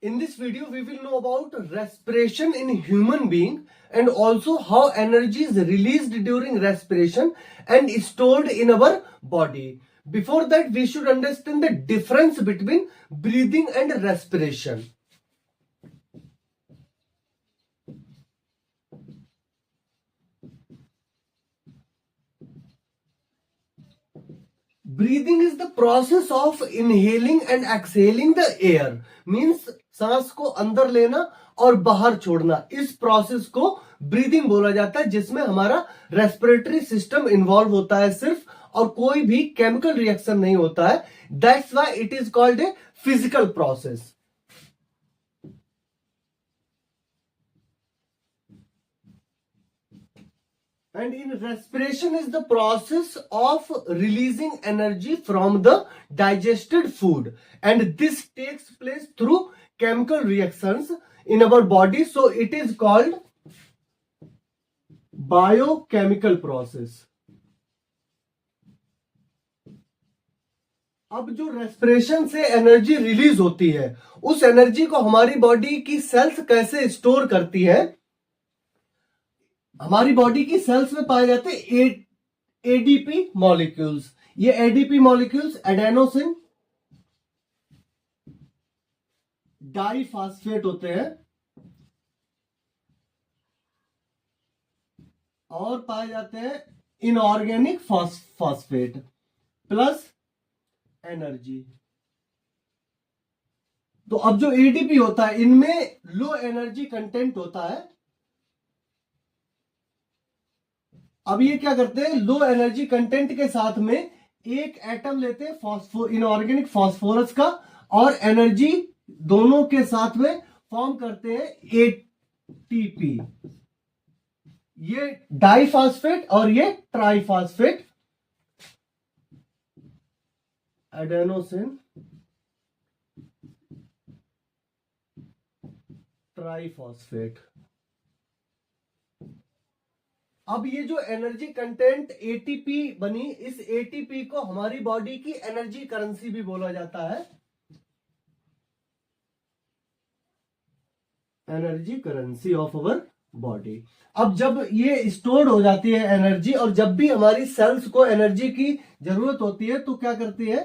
In this video, we will know about respiration in human being and also how energy is released during respiration and stored in our body. Before that, we should understand the difference between breathing and respiration. Breathing is the process of inhaling and exhaling the air, means सांस को अंदर लेना और बाहर छोड़ना। इस process को breathing बोला जाता है, जिसमें हमारा रेस्पिरेटरी सिस्टम इन्वॉल्व होता है सिर्फ, और कोई भी केमिकल रिएक्शन नहीं होता है। That's why it is called a physical process. And in respiration is the process of releasing energy from the digested food, and this takes place through chemical reactions in our body, so it is called biochemical process. अब जो respiration से energy release होती है, उस energy को हमारी body की sales कैसे स्टोर करती है। हमारी बॉडी की सेल्स में पाए जाते हैं एडीपी मॉलिक्यूल्स। ये एडीपी मॉलिक्यूल्स एडेनोसिन डाइफॉस्फेट होते हैं और पाए जाते हैं इनऑर्गेनिक फॉस्फेट प्लस एनर्जी। तो अब जो एडीपी होता है, इनमें लो एनर्जी कंटेंट होता है। अब ये क्या करते हैं, लो एनर्जी कंटेंट के साथ में एक एटम लेते हैं इनऑर्गेनिक फास्फोरस का, और एनर्जी दोनों के साथ में फॉर्म करते हैं एटीपी। ये डाइफॉस्फेट और ये ट्राइफॉस्फेट, एडेनोसिन ट्राइफॉस्फेट। अब ये जो एनर्जी कंटेंट एटीपी बनी, इस एटीपी को हमारी बॉडी की एनर्जी करेंसी भी बोला जाता है, energy currency of our body. अब जब ये स्टोर्ड हो जाती है एनर्जी, और जब भी हमारी सेल्स को एनर्जी की जरूरत होती है, तो क्या करती है,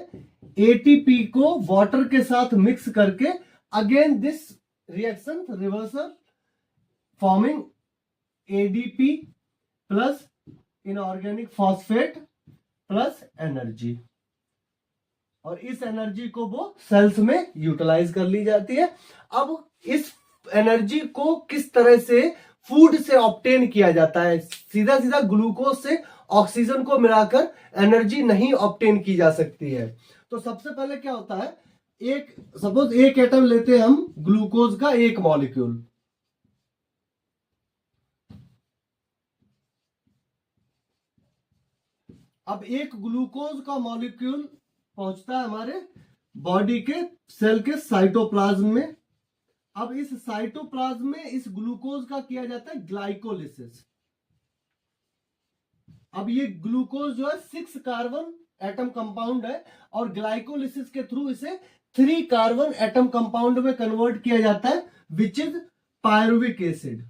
एटीपी को वाटर के साथ मिक्स करके again this reaction reversal forming ADP plus inorganic phosphate plus energy, और इस एनर्जी को वो सेल्स में यूटिलाइज कर ली जाती है। अब इस एनर्जी को किस तरह से फूड से ऑब्टेन किया जाता है, सीधा सीधा ग्लूकोज से ऑक्सीजन को मिलाकर एनर्जी नहीं ऑब्टेन की जा सकती है। तो सबसे पहले क्या होता है, सपोज एक एटम लेते हैं हम ग्लूकोज का, एक मॉलिक्यूल। अब एक ग्लूकोज का मॉलिक्यूल पहुंचता है हमारे बॉडी के सेल के साइटोप्लाज्म में। अब इस साइटोप्लाज्म में इस ग्लूकोज का किया जाता है ग्लाइकोलिसिस। अब ये ग्लूकोज जो है 6 कार्बन एटम कंपाउंड है, और ग्लाइकोलिसिस के थ्रू इसे 3 कार्बन एटम कंपाउंड में कन्वर्ट किया जाता है, which is pyruvic acid,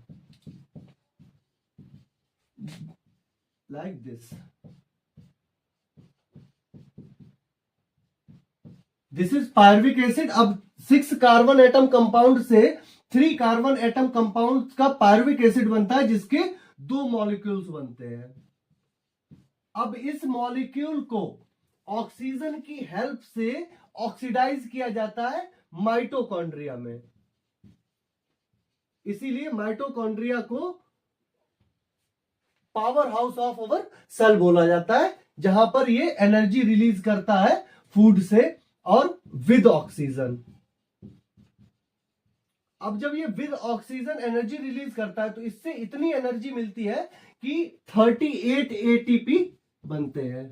like this. This is pyruvic acid. अब 6 कार्बन एटम कंपाउंड से 3 कार्बन एटम कंपाउंड का पायरुविक एसिड बनता है, जिसके 2 मॉलिक्यूल्स बनते हैं। अब इस मॉलिक्यूल को ऑक्सीजन की हेल्प से ऑक्सीडाइज किया जाता है माइटोकॉन्ड्रिया में। इसीलिए माइटोकॉन्ड्रिया को power house of our cell बोला जाता है, जहां पर ये एनर्जी रिलीज करता है फूड से और विद ऑक्सीजन। अब जब ये विद ऑक्सीजन एनर्जी रिलीज करता है, तो इससे इतनी एनर्जी मिलती है कि 38 एटीपी बनते हैं।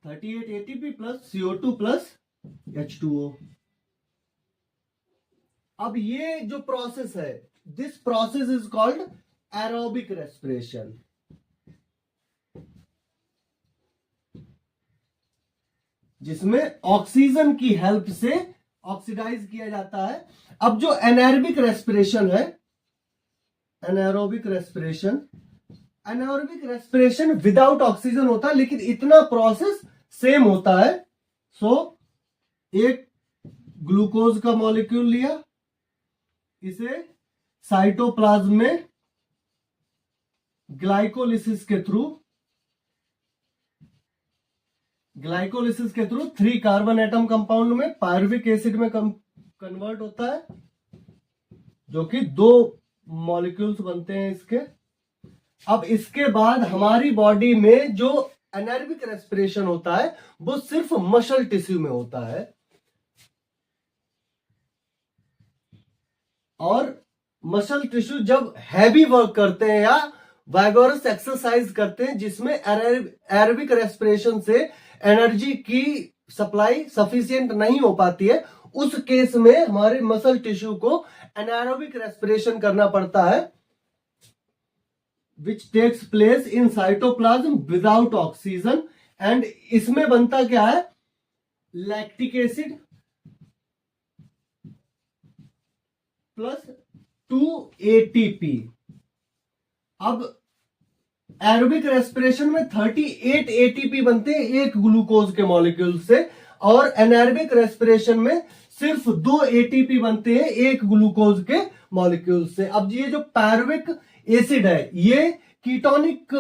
38 ATP plus CO2 plus H2O। अब ये जो प्रोसेस है, this process is called aerobic respiration. जिसमें ऑक्सीजन की हेल्प से ऑक्सीडाइज किया जाता है। अब जो एनारोबिक रेस्पिरेशन है, एनारोबिक रेस्पिरेशन विदाउट ऑक्सीजन होता है, लेकिन इतना प्रोसेस सेम होता है। सो एक ग्लूकोज का मॉलिक्यूल लिया, इसे साइटोप्लाज्म में ग्लाइकोलिसिस के थ्रू 3 कार्बन एटम कंपाउंड में पायरुविक एसिड में कन्वर्ट होता है, जो कि 2 मॉलिक्यूल्स बनते हैं इसके। अब इसके बाद हमारी बॉडी में जो एनारोबिक रेस्पिरेशन होता है वो सिर्फ मसल टिश्यू में होता है, और मसल टिश्यू जब हैवी वर्क करते हैं या वैगोरस एक्सरसाइज करते हैं जिसमें एरोबिक रेस्पिरेशन से एनर्जी की सप्लाई सफिशिएंट नहीं हो पाती है, उस केस में हमारे मसल टिश्यू को एनारोबिक रेस्पिरेशन करना पड़ता है, which takes place in cytoplasm without oxygen. And इसमें बनता क्या है, लैक्टिक एसिड प्लस 2 ATP। अब एरोबिक रेस्पिरेशन में 38 ATP बनते हैं एक ग्लूकोज के मॉलिक्यूल से, और एनारोबिक रेस्पिरेशन में सिर्फ 2 ATP बनते हैं एक ग्लूकोज के मॉलिक्यूल से। अब ये जो पायरुविक एसिड है ये कीटोनिक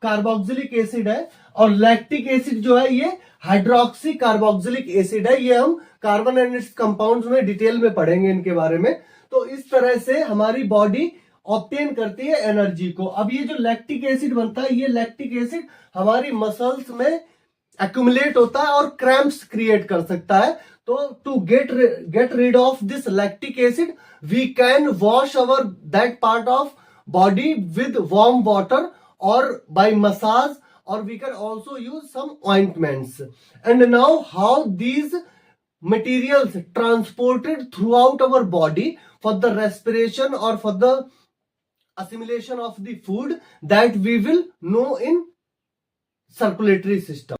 कार्बोक्सिलिक एसिड है, और लैक्टिक एसिड जो है ये हाइड्रोक्सी कार्बोक्सिलिक एसिड है। ये हम कार्बन एंड इट्स कंपाउंड्स में डिटेल में पढ़ेंगे इनके बारे में। तो इस तरह से हमारी बॉडी ऑब्टेन करती है एनर्जी को। अब ये जो लैक्टिक एसिड बनता है, ये लैक्टिक एसिड हमारी मसल्स में एक्यूमुलेट होता है और क्रैम्प्स क्रिएट कर सकता है। तो to get rid of this lactic acid we can wash our that part of body with warm water or by massage, or we can also use some ointments. And now how these materials transported throughout our body for the respiration or for the assimilation of the food, that we will know in circulatory system.